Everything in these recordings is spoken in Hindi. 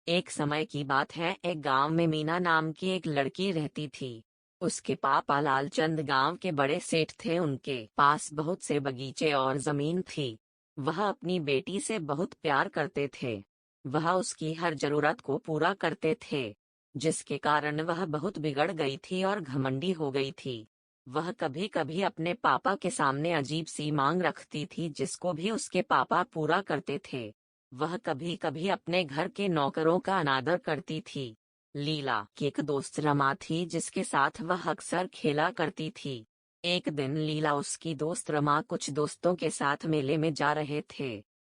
एक समय की बात है, एक गांव में मीना नाम की एक लड़की रहती थी। उसके पापा लालचंद गांव के बड़े सेठ थे। उनके पास बहुत से बगीचे और जमीन थी। वह अपनी बेटी से बहुत प्यार करते थे। वह उसकी हर जरूरत को पूरा करते थे, जिसके कारण वह बहुत बिगड़ गई थी और घमंडी हो गई थी। वह कभी कभी अपने पापा के सामने अजीब सी मांग रखती थी, जिसको भी उसके पापा पूरा करते थे। वह कभी कभी अपने घर के नौकरों का अनादर करती थी। लीला की एक दोस्त रमा थी, जिसके साथ वह अक्सर खेला करती थी। एक दिन लीला उसकी दोस्त रमा कुछ दोस्तों के साथ मेले में जा रहे थे।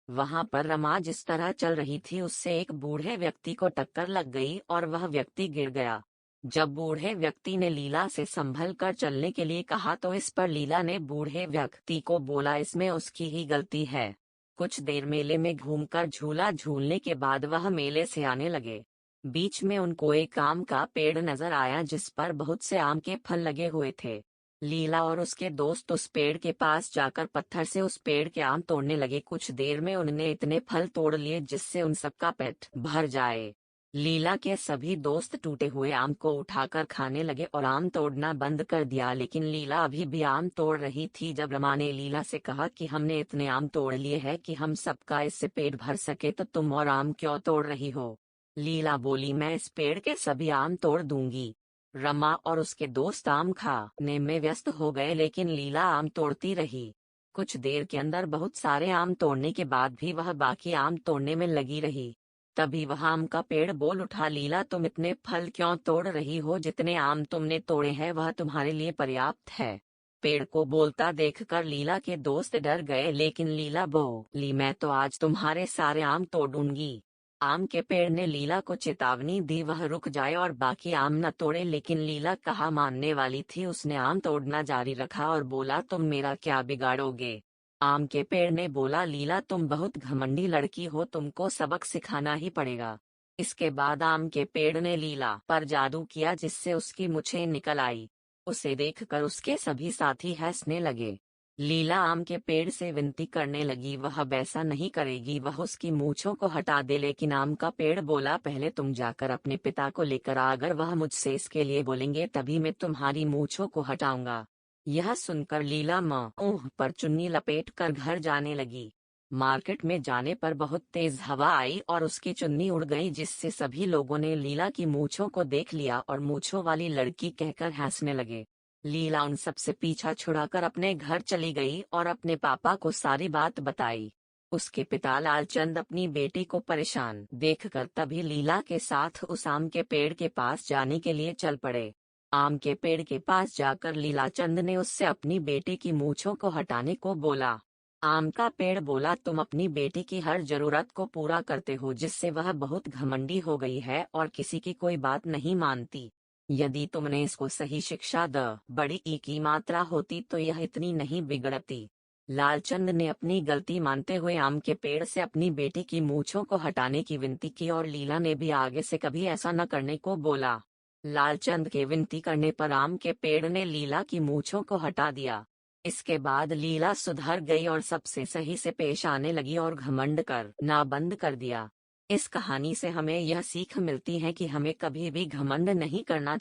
वहां पर रमा जिस तरह चल रही थी, उससे एक बूढ़े व्यक्ति को टक्कर लग गई और वह व्यक्ति गिर गया। जब बूढ़े व्यक्ति ने लीला से संभल कर चलने के लिए कहा, तो इस पर लीला ने बूढ़े व्यक्ति को बोला, इसमें उसकी ही गलती है। कुछ देर मेले में घूमकर झूला झूलने के बाद वह मेले से आने लगे। बीच में उनको एक आम का पेड़ नजर आया, जिस पर बहुत से आम के फल लगे हुए थे। लीला और उसके दोस्त उस पेड़ के पास जाकर पत्थर से उस पेड़ के आम तोड़ने लगे। कुछ देर में उन्होंने इतने फल तोड़ लिए जिससे उन सबका पेट भर जाए। लीला के सभी दोस्त टूटे हुए आम को उठाकर खाने लगे और आम तोड़ना बंद कर दिया, लेकिन लीला अभी भी आम तोड़ रही थी। जब रमा ने लीला से कहा कि हमने इतने आम तोड़ लिए हैं कि हम सबका इससे पेट भर सके, तो तुम और आम क्यों तोड़ रही हो? लीला बोली, मैं इस पेड़ के सभी आम तोड़ दूंगी। रमा और उसके दोस्त आम खाने में व्यस्त हो गए, लेकिन लीला आम तोड़ती रही। कुछ देर के अंदर बहुत सारे आम तोड़ने के बाद भी वह बाकी आम तोड़ने में लगी रही। तभी वह आम का पेड़ बोल उठा, लीला तुम इतने फल क्यों तोड़ रही हो? जितने आम तुमने तोड़े हैं वह तुम्हारे लिए पर्याप्त है। पेड़ को बोलता देखकर लीला के दोस्त डर गए, लेकिन लीला बोली, मैं तो आज तुम्हारे सारे आम तोड़ूंगी। आम के पेड़ ने लीला को चेतावनी दी, वह रुक जाए और बाकी आम न तोड़े, लेकिन लीला कहाँ मानने वाली थी। उसने आम तोड़ना जारी रखा और बोला, तुम मेरा क्या बिगाड़ोगे? आम के पेड़ ने बोला, लीला तुम बहुत घमंडी लड़की हो, तुमको सबक सिखाना ही पड़ेगा। इसके बाद आम के पेड़ ने लीला पर जादू किया, जिससे उसकी मूछें निकल आई। उसे देखकर उसके सभी साथी हंसने लगे। लीला आम के पेड़ से विनती करने लगी, वह अब ऐसा नहीं करेगी, वह उसकी मूछों को हटा दे। लेकिन आम का पेड़ बोला, पहले तुम जाकर अपने पिता को लेकर आ, अगर वह मुझसे इसके लिए बोलेंगे तभी मैं तुम्हारी मूछों को हटाऊंगा। यह सुनकर लीला मुंह पर चुन्नी लपेट कर घर जाने लगी। मार्केट में जाने पर बहुत तेज हवा आई और उसकी चुन्नी उड़ गई, जिससे सभी लोगों ने लीला की मूछों को देख लिया और मूछों वाली लड़की कहकर हंसने लगे। लीला उन सबसे पीछा छुड़ाकर अपने घर चली गई और अपने पापा को सारी बात बताई। उसके पिता लालचंद अपनी बेटी को परेशान देखकर तभी लीला के साथ उस आम के पेड़ के पास जाने के लिए चल पड़े। आम के पेड़ के पास जाकर लीलाचंद ने उससे अपनी बेटी की मूछों को हटाने को बोला। आम का पेड़ बोला, तुम अपनी बेटी की हर जरूरत को पूरा करते हो, जिससे वह बहुत घमंडी हो गई है और किसी की कोई बात नहीं मानती। यदि तुमने इसको सही शिक्षा द बड़ी ई की मात्रा होती तो यह इतनी नहीं बिगड़ती। लालचंद ने अपनी गलती मानते हुए आम के पेड़ से अपनी बेटी की मूछों को हटाने की विनती की और लीला ने भी आगे से कभी ऐसा न करने को बोला। लालचंद के विनती करने पर आम के पेड़ ने लीला की मूछों को हटा दिया। इसके बाद लीला सुधर गई और सबसे सही से पेश आने लगी और घमंड करना बंद कर दिया। इस कहानी से हमें यह सीख मिलती है कि हमें कभी भी घमंड नहीं करना